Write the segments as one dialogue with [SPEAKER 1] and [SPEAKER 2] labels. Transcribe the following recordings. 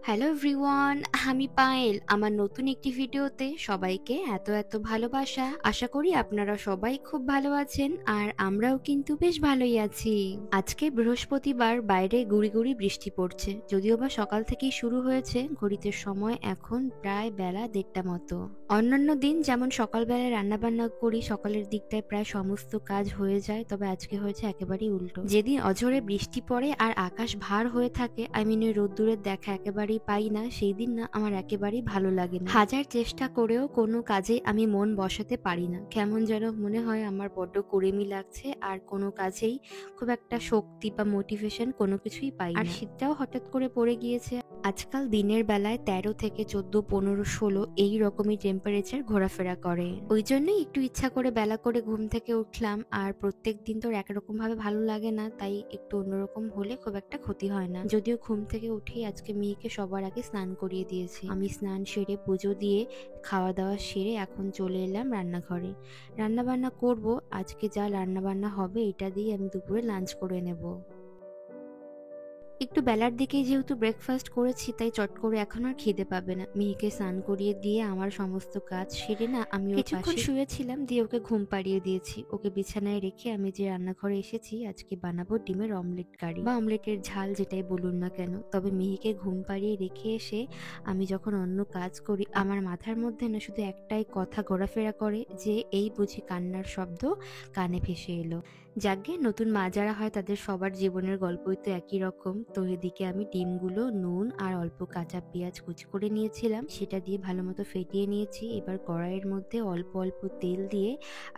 [SPEAKER 1] Hello everyone, আমি পায়েল। আমার নতুন একটি ভিডিওতে সবাইকে এত এত ভালোবাসা। আশা করি আপনারা সবাই খুব ভালো আছেন, আর আমরাও কিন্তু বেশ ভালোই আছি। আজকে বৃহস্পতিবার, বাইরে গুড়ি গুড়ি বৃষ্টি পড়ছে, যদিও বা সকাল থেকেই শুরু হয়েছে। ঘড়িতে সময় এখন প্রায় বেলা 1:30 মতো। অন্যান্য দিন যেমন সকালবেলায় রান্নাবান্না করি, সকালের দিকটায় প্রায় সমস্ত কাজ হয়ে যায়, তবে আজকে হয়েছে একেবারেই উল্টো। যেদিন অঝোরে বৃষ্টি পড়ে আর আকাশ ভার হয়ে থাকে, ওই রোদ্দুরের দেখা একেবারেই পাই না, সেই দিন না আমার একেবারেই ভালো লাগে না। হাজার চেষ্টা করেও কোনো কাজে আমি মন বসাতে পারি না। কেমন যেন মনে হয় আমার বড্ড কুড়েমি লাগছে, আর কোনো কাজেই খুব একটা শক্তি বা মোটিভেশন কোনো কিছুই পাই না। আর শীতটাও হঠাৎ করে পড়ে গিয়েছে। আজকাল দিনের বেলায় 13 থেকে 14, 15, 16 এই রকমই টেম্পারেচার ঘোরাফেরা করে। ওই জন্যই একটু ইচ্ছা করে বেলা করে ঘুম থেকে উঠলাম। আর প্রত্যেক দিন তো একরকম ভাবে ভালো লাগে না, তাই একটু অন্যরকম হলে খুব একটা ক্ষতি হয় না। যদিও ঘুম থেকে উঠেই আজকে মেয়েকে সবার আগে স্নান করিয়ে দিয়েছি। আমি স্নান সেরে পুজো দিয়ে খাওয়া দাওয়া সেরে এখন চলে এলাম রান্নাঘরে। রান্না বান্না করবো। আজকে যা রান্না বান্না হবে এটা দিয়ে আমি দুপুরে লাঞ্চ করে নেব। একটু বেলার দিকেই যেহেতু ব্রেকফাস্ট করেছি, তাই চট করে এখন আর খিদে পাবে না। মেয়েকে স্নান করিয়ে দিয়ে আমার সমস্ত কাজ সেরে না আমি কিছুক্ষণ শুয়েছিলাম, দিয়ে ওকে ঘুম পাড়িয়ে দিয়েছি। ওকে বিছানায় রেখে আমি যে রান্নাঘরে এসেছি, আজকে বানাবো ডিমের অমলেট কারি বা অমলেটের ঝাল, যেটাই বলুন না কেন। তবে মেয়েকে ঘুম পাড়িয়ে রেখে এসে আমি যখন অন্য কাজ করি, আমার মাথার মধ্যে না শুধু একটাই কথা ঘোরাফেরা করে যে এই বুঝি কান্নার শব্দ কানে ভেসে এলো। যাকগে, নতুন মা যারা হয় তাদের সবার জীবনের গল্পই তো একই রকম। তো এদিকে আমি ডিমগুলো নুন আর অল্প কাঁচা পেঁয়াজ কুচি করে নিয়েছিলাম, সেটা দিয়ে ভালো মতো ফেটিয়ে নিয়েছি। এবার কড়াইয়ের মধ্যে অল্প অল্প তেল দিয়ে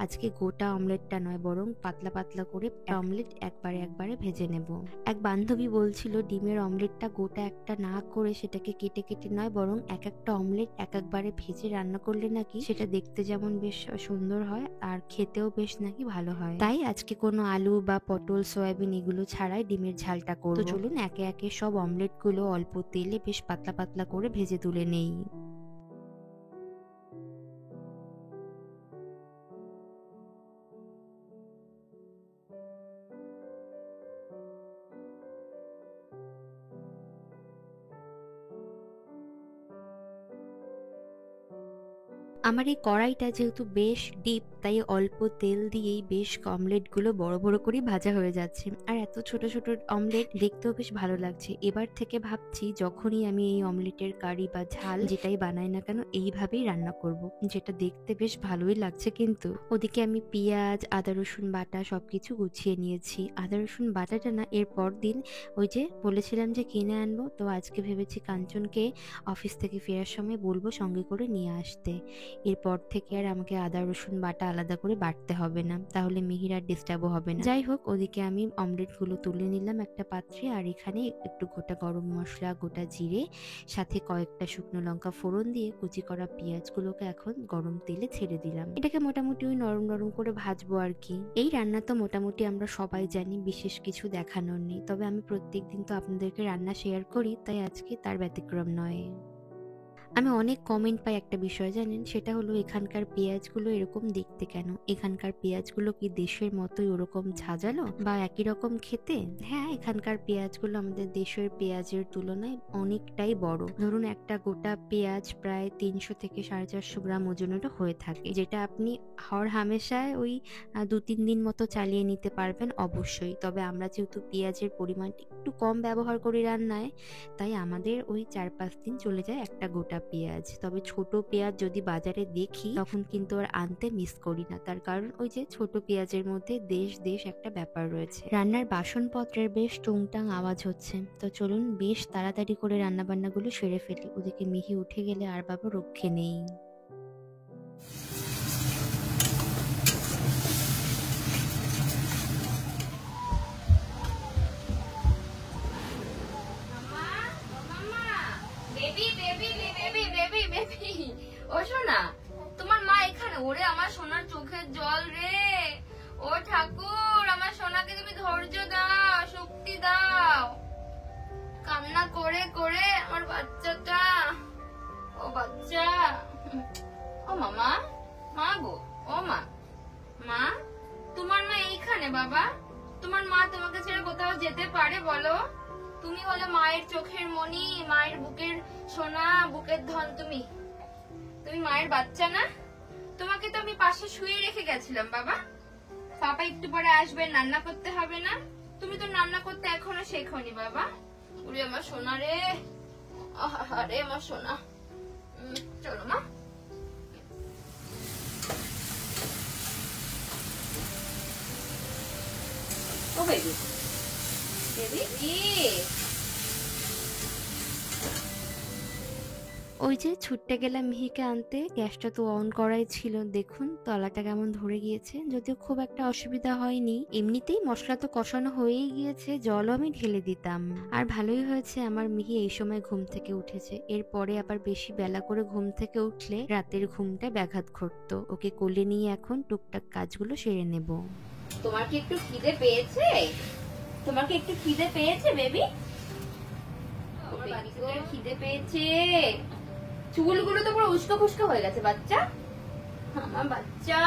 [SPEAKER 1] আজকে গোটা অমলেটটা নয়, বরং পাতলা পাতলা করে অমলেট একবারে একবারে ভেজে নেব। এক বান্ধবী বলছিল ডিমের অমলেটটা গোটা একটা না করে সেটাকে কেটে কেটে নয়, বরং এক একটা অমলেট এক একবারে ভেজে রান্না করলে নাকি সেটা দেখতে যেমন বেশ সুন্দর হয়, আর খেতেও বেশ নাকি ভালো হয়। তাই আজকে কোনো আলু বা পটল, সয়াবিন এগুলো ছাড়াই ডিমের ঝালটা করব। তো চলুন একে একে সব অমলেটগুলো অল্প তেলে বেশ পাতলা পাতলা করে ভেজে তুলে নেই। আমার এই কড়াইটা যেহেতু বেশ ডিপ, তাই অল্প তেল দিয়েই বেশ অমলেটগুলো বড় বড় করে ভাজা হয়ে যাচ্ছে। আর এত ছোট ছোট অমলেট দেখতেও বেশ ভালো লাগছে। এবার থেকে ভাবছি যখনই আমি এই অমলেটের কারি বা ঝাল যেটাই বানাই না কেন, এইভাবেই রান্না করব, যেটা দেখতে বেশ ভালোই লাগছে। কিন্তু ওদিকে আমি পেঁয়াজ, আদা রসুন বাটা সবকিছু গুছিয়ে নিয়েছি। আদা রসুন বাটাটা না এর পর দিন ওই যে বলেছিলাম যে কিনে আনবো, তো আজকে ভেবেছি কাঞ্চনকে অফিস থেকে ফেরার সময় বলবো সঙ্গে করে নিয়ে আসতে। এরপর থেকে আর আমাকে আদা রসুন বাটা আলাদা করে বাটতে হবে না, তাহলে মিহির আর ডিস্টার্বও হবে না। যাই হোক, ওদিকে আমি অমলেটগুলো তুলে নিলাম একটা পাত্রে, আর এখানে একটু গোটা গরম মশলা, গোটা জিরে, সাথে কয়েকটা শুকনো লঙ্কা ফোড়ন দিয়ে কুচি করা পেঁয়াজগুলোকে এখন গরম তেলে ছেড়ে দিলাম। এটাকে মোটামুটি ওই নরম নরম করে ভাজবো আর কি। এই রান্না তো মোটামুটি আমরা সবাই জানি, বিশেষ কিছু দেখানোর নেই। তবে আমি প্রত্যেকদিন তো আপনাদেরকে রান্না শেয়ার করি, তাই আজকে তার ব্যতিক্রম নয়। আমি অনেক কমেন্ট পাই একটা বিষয় জানেন, সেটা হলো এখানকার পেঁয়াজগুলো এরকম দেখতে কেন? এখানকার পেঁয়াজগুলো কি দেশের মতোই ওরকম ঝাঁঝালো বা একই রকম খেতে? হ্যাঁ, এখানকার পেঁয়াজগুলো আমাদের দেশের পেঁয়াজের তুলনায় অনেকটাই বড়। ধরুন একটা গোটা পেঁয়াজ প্রায় 300 থেকে 450 গ্রাম ওজনেরও হয়ে থাকে, যেটা আপনি হর হামেশায় ওই 2-3 দিন মতো চালিয়ে নিতে পারবেন অবশ্যই। তবে আমরা যেহেতু পেঁয়াজের পরিমাণটা একটু কম ব্যবহার করি রান্নায়, তাই আমাদের ওই 4-5 দিন চলে যায় একটা গোটা পেঁয়াজ। তবে ছোট পেঁয়াজ যদি বাজারে দেখি, তখন কিন্তু আর আনতে মিস করি না, তার কারণ ওই যে ছোট পেঁয়াজের মধ্যে দেশ দেশ একটা ব্যাপার রয়েছে। রান্নার বাসনপত্রের বেশ টুংটাং আওয়াজ হচ্ছে, তো চলুন বেশ তাড়াতাড়ি করে রান্না বান্নাগুলো সেরে ফেলি। ওদিকে মিহি উঠে গেলে আর বাবা রক্ষে নেই।
[SPEAKER 2] Baby baby baby baby baby ও সোনা, তোমার মা এখানে। ওরে আমার সোনার চোখের জল রে। ও ঠাকুর, আমার সোনাকে তুমি ধৈর্য দাও, শক্তি দাও। কান্না করে করে আমার বাচ্চাটা, ও বাচ্চা, ও মামা, মা গো, ও মা, মা তোমার মা এইখানে। বাবা, তোমার মা তোমাকে ছেড়ে কোথাও যেতে পারে বলো? তুমি হলে মায়ের চোখের মণি, মায়ের বুকের সোনা, বুকের ধন। তুমি মায়ের বাচ্চা না? তোমাকে তো আমি পাশে শুয়ে রেখে গেছিলাম বাবা। পাপা একটু পরে আসবে, রান্না করতে হবে না? তুমি তো রান্না করতে এখনো শেখোনি বাবা। ওরে আমার সোনা রে, আরে আমার সোনা। চলো মা। ও বেবি, বেবি
[SPEAKER 1] ওই যে ছুটতে গেলাম মিহিকে আনতে, গ্যাসটা তো অন করাই ছিল। দেখুন তলাটা কেমন ধরে গিয়েছে, যদিও খুব একটা অসুবিধা হয়নি। এমনিতেই মশলা তো কষানো হয়েই গিয়েছে, জলও আমি ঢেলে দিতাম। আর ভালোই হয়েছে আমার মিহি এই সময় ঘুম থেকে উঠেছে। এরপরে আবার বেশি বেলা করে ঘুম থেকে উঠলে রাতের ঘুমটা ব্যাঘাত ঘটতো। ওকে কোলে নিয়ে এখন টুকটাক কাজগুলো সেরে নেব।
[SPEAKER 2] তোমার কি একটু খিদে পেয়েছে? তোমার কি একটু খিদে পেয়েছে বেবি? খিদে পেয়েছে। চুলগুলো তো পুরো উস্কো খুস্কো হয়ে গেছে বাচ্চা। আমার বাচ্চা,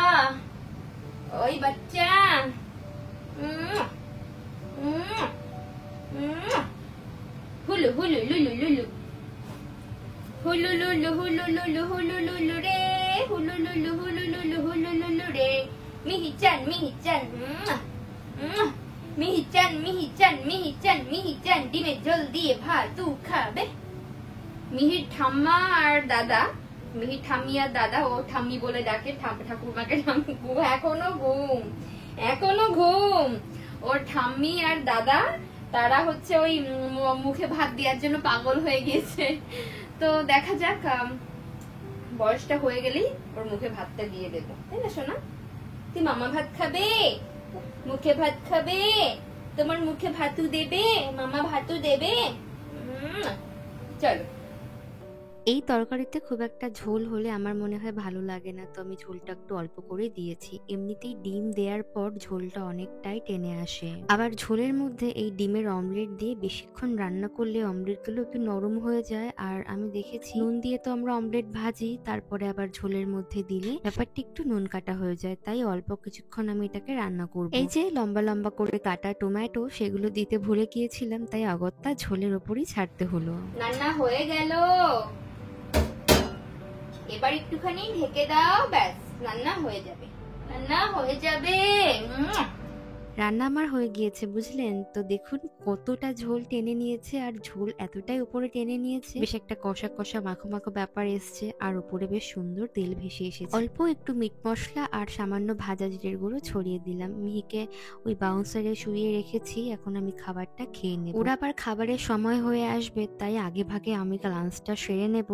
[SPEAKER 2] ওই বাচ্চা। হুলু হুলু লুলু লুলু, হুলু লুলু হুলু লুলু হুলু লুলু রে, হুলু লুলু হুলু লুলু হুলু লুলু রে। মিহি-চান, মিহি-চান, মিহি-চান, মিহি-চান, মিহি-চান, মিহি-চান, ডিমের ঝোল দিয়ে ভাত খাবে। মিহির ঠাম্মা আর দাদা, মিহির ঠাম্মি আর দাদা, ও ঠাম্মি বলে ডাকে, ঠাকুরমাকে এখনো ঘুম। ওর ঠাম্মি আর দাদা তারা হচ্ছে ওই মুখে ভাত দেওয়ার জন্য পাগল হয়ে গিয়েছে। তো দেখা যাক, বয়সটা হয়ে গেলেই ওর মুখে ভাতটা দিয়ে দেবো, তাই না সোনা? তুই মামা ভাত খাবে, মুখে ভাত খাবে, তোমার মুখে ভাতু দেবে, মামা ভাতু দেবে। চলো।
[SPEAKER 1] এই তরকারিতে খুব একটা ঝোল হলে আমার মনে হয় ভালো লাগে না, তো আমি ঝোলটা একটু অল্প করে দিয়েছি। এমনিতেই ডিম দেওয়ার পর ঝোলটা অনেকটাই টেনে আসে। আবার ঝোলের মধ্যে এই ডিমের অমলেট দিয়ে বেশিক্ষণ রান্না করলে অমলেটগুলো একটু নরম হয়ে যায়। আর আমি দেখেছি নুন দিয়ে তো আমরা অমলেট ভাজি, তারপরে আবার ঝোলের মধ্যে দিলে ব্যাপারটা একটু নুন কাটা হয়ে যায়। তাই অল্প কিছুক্ষণ আমি এটাকে রান্না করব। এই যে লম্বা লম্বা করে কাটা টমেটো, সেগুলো দিতে ভুলে গিয়েছিলাম, তাই অগত্যা ঝোলের ওপরই ছাড়তে হলো।
[SPEAKER 2] রান্না হয়ে গেল, এবার একটুখানি ঢেকে দাও, ব্যাস রান্না হয়ে যাবে, রান্না হয়ে যাবে।
[SPEAKER 1] রান্না আমার হয়ে গিয়েছে বুঝলেন তো। দেখুন কতটা ঝোল টেনে নিয়েছে, আর ঝোল এতটাই উপরে টেনে নিয়েছে, বেশ একটা কষা কষা মাখো মাখো ব্যাপার এসছে, আর উপরে বেশ সুন্দর তেল ভেসে এসেছে। অল্প একটু মিট মশলা আর সামান্য ভাজা জিরের গুঁড়ো ছড়িয়ে দিলাম। মিহিকে ওই বাউন্সারে শুইয়ে রেখেছি, এখন আমি খাবারটা খেয়ে নেব। ওরা আবার খাবারের সময় হয়ে আসবে, তাই আগে ভাগে আমি লাঞ্চটা সেরে নেব,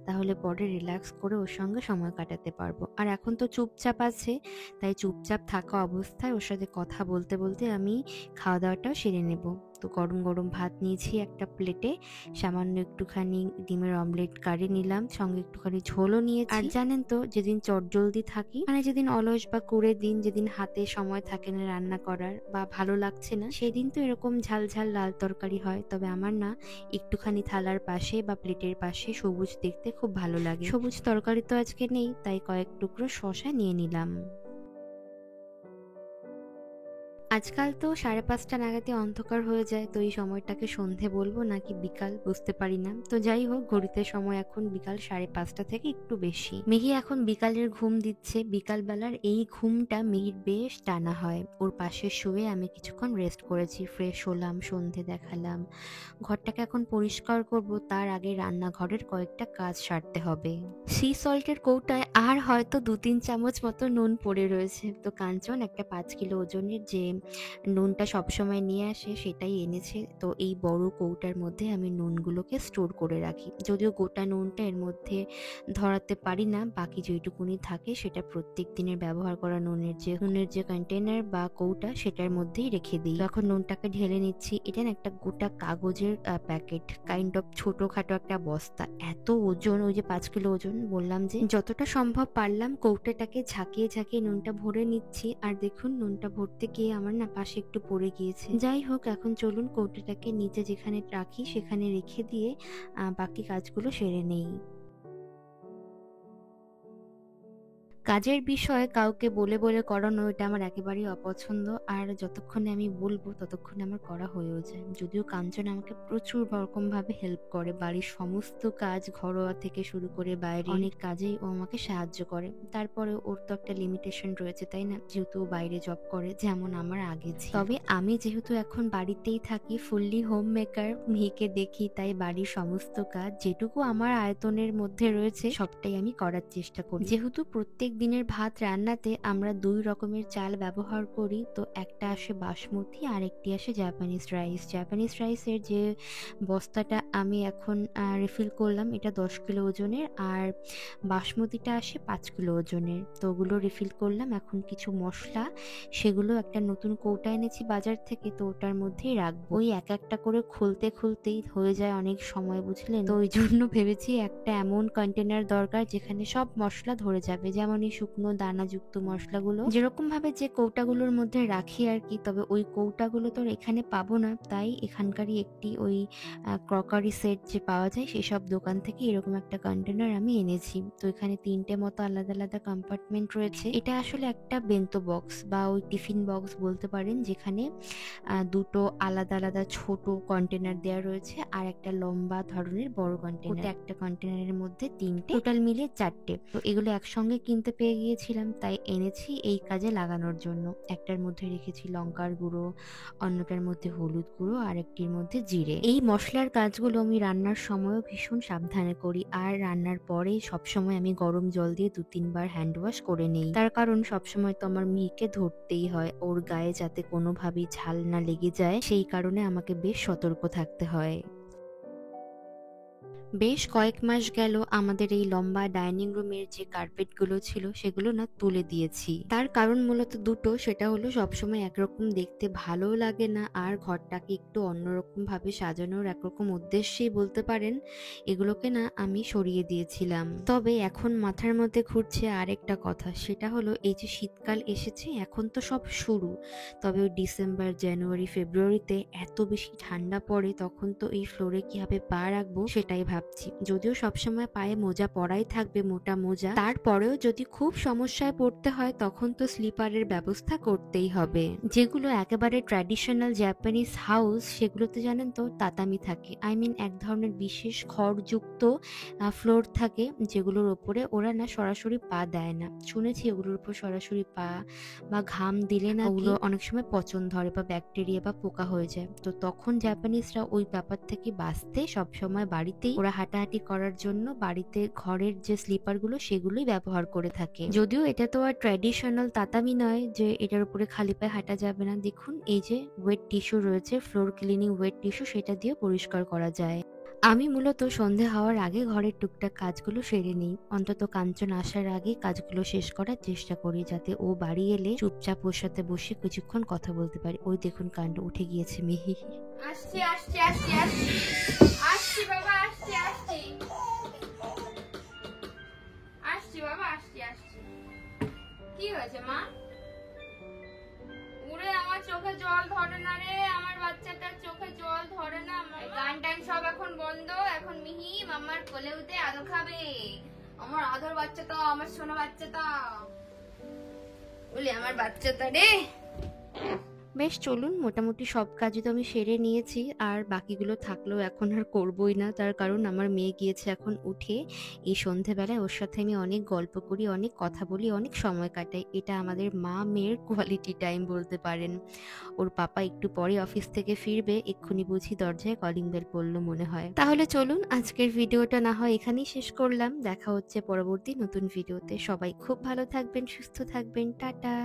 [SPEAKER 1] তাহলে পরে রিল্যাক্স করে ওর সঙ্গে সময় কাটাতে পারবো। আর এখন তো চুপচাপ আছে, তাই চুপচাপ থাকা অবস্থায় ওর সাথে কথা বলতে বলতে আমি খাওয়া দাওয়াটাও সেরে নেব। তো গরম গরম ভাত নিয়েছি একটা প্লেটে, সামান্য একটুখানি ডিমের অমলেট কারি নিলাম, সঙ্গে একটুখানি ঝোলও নিয়েছি। আর জানেন তো, যেদিন চটজলদি থাকি, মানে যেদিন অলস বা কুড়ে দিন, যেদিন হাতে সময় থাকে না রান্না করার বা ভালো লাগছে না, সেদিন তো এরকম ঝাল ঝাল লাল তরকারি হয়। তবে আমার না একটুখানি থালার পাশে বা প্লেটের পাশে সবুজ দেখতে খুব ভালো লাগে। সবুজ তরকারি তো আজকে নেই, তাই কয়েক টুকরো শসা নিয়ে নিলাম। আজকাল তো 5:30 নাগাদই অন্ধকার হয়ে যায়, তো এই সময়টাকে সন্ধে বলবো নাকি বিকাল বুঝতে পারি না। তো যাই হোক, ঘড়িতে সময় এখন বিকাল 5:30 থেকে একটু বেশি। মিহি এখন বিকালের ঘুম দিচ্ছে। বিকাল বেলার এই ঘুমটা মিহির বেশ টানা হয়। ওর পাশে শুয়ে আমি কিছুক্ষণ রেস্ট করেছি, ফ্রেশ হলাম, সন্ধে দেখালাম। ঘরটাকে এখন পরিষ্কার করব, তার আগে রান্নাঘরের কয়েকটা কাজ সারতে হবে। সি সল্টের কৌটায় আর হয়তো 2-3 চামচ মতো নুন পড়ে রয়েছে। তো কাঞ্চন একটা 5 কিলো ওজনের যে নুনটা সবসময় নিয়ে আসে সেটাই এনেছে। তো এই বড় কৌটার মধ্যে আমি নুনগুলোকে স্টোর করে রাখি, যদিও গোটা নুনটা এর মধ্যে ধরাতে পারি না। বাকি যেটুকুনি থাকে সেটা প্রত্যেক দিনের ব্যবহার করা নুনের যে কন্টেনার বা কৌটা, সেটার মধ্যেই রেখে দিই। এখন নুনটাকে ঢেলে নিচ্ছি। এটা না একটা গোটা কাগজের প্যাকেট, কাইন্ড অফ ছোটখাটো একটা বস্তা। এত ওজন, ওই যে 5 কিলো ওজন বললাম, যে যতটা সম্ভব পারলাম কৌটাটাকে ঝাঁকিয়ে ঝাঁকিয়ে নুনটা ভরে নিচ্ছি। আর দেখুন নুনটা ভরতে গিয়ে আমার না পাশে একটু পড়ে গিয়েছে। যাই হোক, এখন চলুন কৌটাটাকে নিচে যেখানে রাখি সেখানে রেখে দিয়ে বাকি কাজগুলো সেরে নেই। কাজের বিষয়ে কাউকে বলে বলে করানো এটা আমার একেবারেই অপছন্দ। আর যতক্ষণে আমি বলবো ততক্ষণে আমার করা হয়েও যায়। যদিও কাঞ্চন আমাকে প্রচুর রকমভাবে হেল্প করে। বাড়ির সমস্ত কাজ ঘরোয়া থেকে শুরু করে বাইরে অনেক কাজেই ও আমাকে সাহায্য করে। তারপরে ওর তো একটা লিমিটেশন রয়েছে, তাই না? যেহেতু ও বাইরে জব করে, যেমন আমার আগে ছিল। তবে আমি যেহেতু এখন বাড়িতেই থাকি, ফুললি হোম মেকার, মেয়েকে দেখি, তাই বাড়ির সমস্ত কাজ যেটুকু আমার আয়তনের মধ্যে রয়েছে সবটাই আমি করার চেষ্টা করি। যেহেতু প্রত্যেক দিনের ভাত রান্নাতে আমরা 2 রকমের চাল ব্যবহার করি, তো একটা আসে বাসমতি আর একটি আসে জাপানিজ রাইস। জাপানিজ রাইসের যে বস্তাটা আমি এখন রিফিল করলাম, এটা 10 কিলো ওজনের, আর বাসমতিটা আসে 5 কিলো ওজনের। তো ওগুলো রিফিল করলাম। এখন কিছু মশলা, সেগুলো একটা নতুন কৌটা এনেছি বাজার থেকে, তো ওটার মধ্যেই রাখবো। ওই এক একটা করে খুলতেই হয়ে যায় অনেক সময়, বুঝলেন? তো ওই জন্য ভেবেছি একটা এমন কন্টেনার দরকার যেখানে সব মশলা ধরে যাবে, যেমন এই শুকনো দানাযুক্ত মশলাগুলো যেরকম ভাবে যে কৌটাগুলোর মধ্যে রাখি আর কি। তবে ওই কৌটাগুলো তো এখানে পাবো না, তাই এখানকারই একটি ওই ক্রকারি সেট যে পাওয়া যায় সেসব দোকান থেকে এরকম একটা কন্টেনার আমি এনেছি। তো এখানে 3টে মতো আলাদা আলাদা কম্পার্টমেন্ট রয়েছে। এটা আসলে একটা বেন্তো বক্স বা ওই টিফিন বক্স বলতে পারেন, যেখানে 2টো আলাদা আলাদা ছোট কন্টেনার দেওয়া রয়েছে আর একটা লম্বা ধরনের বড় কন্টেনার। একটা কন্টেনারের মধ্যে 3টে, টোটাল মিলে 4টে। তো এগুলো একসঙ্গে কিনতে পেয়ে গিয়েছিলাম, তাই এনেছি এই কাজে লাগানোর জন্য। একটার মধ্যে রেখেছি লঙ্কার গুঁড়ো, অন্যটার মধ্যে হলুদ গুঁড়ো, আর একটির মধ্যে জিরে। এই মশলার কাজগুলো আমি রান্নার সময়ও ভীষণ সাবধানে করি, আর রান্নার পরে সবসময় আমি গরম জল দিয়ে 2-3 বার হ্যান্ড ওয়াশ করে নেই। তার কারণ সবসময় তো আমার মেয়েকে ধরতেই হয়, ওর গায়ে যাতে কোনোভাবেই ঝাল না লেগে যায়, সেই কারণে আমাকে বেশ সতর্ক থাকতে হয়। বেশ কয়েক মাস গেল আমাদের এই লম্বা ডাইনিং রুমের যে কার্পেটগুলো ছিল সেগুলো না তুলে দিয়েছি। তার কারণ মূলত দুটো, সেটা হলো সবসময় একরকম দেখতে ভালো লাগে না, আর ঘরটাকে একটু অন্যরকম ভাবে সাজানোর একরকম উদ্দেশ্যেই বলতে পারেন এগুলোকে না আমি সরিয়ে দিয়েছিলাম। তবে এখন মাথার মধ্যে ঘুরছে আরেকটা কথা, সেটা হলো এই যে শীতকাল এসেছে, এখন তো সব শুরু, তবে ওই ডিসেম্বর, জানুয়ারি, ফেব্রুয়ারিতে এত বেশি ঠান্ডা পড়ে, তখন তো এই ফ্লোরে কিভাবে পা রাখবো সেটাই ভাবছি। যদিও সবসময় পায়ে মোজা পরাই থাকবে, মোটা মোজা, তারপরেও যদি খুব সমস্যায় পড়তে হয় তখন তো স্লিপারের ব্যবস্থা করতেই হবে। যেগুলো একেবারে ট্র্যাডিশনাল জাপানিজ হাউস, সেগুলোতে জানেন তো তাতামি থাকে, এক ধরনের বিশেষ খড়যুক্ত ফ্লোর থাকে, যেগুলোর ওপরে ওরা না সরাসরি পা দেয় না। শুনেছি ওগুলোর উপর সরাসরি পা বা ঘাম দিলে না ওগুলো অনেক সময় পচন ধরে বা ব্যাকটেরিয়া বা পোকা হয়ে যায়। তো তখন জাপানিজরা ওই ব্যাপার থেকে বাঁচতে সবসময় বাড়িতেই ওরা হাঁটাহাঁটি করার জন্য বাড়িতে ঘরের যে স্লিপারগুলো সেগুলোই ব্যবহার করে থাকে। যদিও এটা তো আর ট্র্যাডিশনাল তাতামি নয় যে এটার উপরে খালি পায়ে হাঁটা যাবে না। দেখুন এই যে ওয়েট টিস্যু রয়েছে, ফ্লোর ক্লিনিং ওয়েট টিস্যু, সেটা দিয়ে পরিষ্কার করা যায়। আমি মূলত সন্ধে হওয়ার আগে ঘরের টুকটাক কাজগুলো সেরে নিই, অন্তত কাঞ্চন আসার আগে কাজগুলো শেষ করার চেষ্টা করি, যাতে ও বাড়ি এলে চুপচাপ ওর সাথে বসে কিছুক্ষণ কথা বলতে পারি। ওই দেখুন কাণ্ড, উঠে গিয়েছে মিহি।
[SPEAKER 2] আসছি আসছি আসছি আসছি আসছি বাবা, আসছি আসছি আসছি বাবা, আসছি আসছি। কি হয়েছে মা? উড়ে আমার চোখে জল ধরে না রে, আমার বাচ্চাটার চোখে জল ধরে না। গান টান সব এখন বন্ধ, এখন মিহি মামার কোলে উঠে আদর খাবে। আমার আদর বাচ্চাটা, আমার সোনা বাচ্চাটা, বলি আমার বাচ্চাটা রে।
[SPEAKER 1] বেশ চলুন, মোটামুটি সব কাজই তো আমি সেরে নিয়েছি, আর বাকিগুলো থাকলেও এখন আর করবোই না। তার কারণ আমার মেয়ে গিয়েছে এখন উঠে। এই সন্ধেবেলায় ওর সাথে আমি অনেক গল্প করি, অনেক কথা বলি, অনেক সময় কাটাই। এটা আমাদের মা মেয়ের কোয়ালিটি টাইম বলতে পারেন। ওর পাপা একটু পরে অফিস থেকে ফিরবে, এক্ষুনি বুঝি দরজায় কলিং বেল পড়লো মনে হয়। তাহলে চলুন আজকের ভিডিওটা না হয় এখানেই শেষ করলাম। দেখা হচ্ছে পরবর্তী নতুন ভিডিওতে। সবাই খুব ভালো থাকবেন, সুস্থ থাকবেন, টাটা।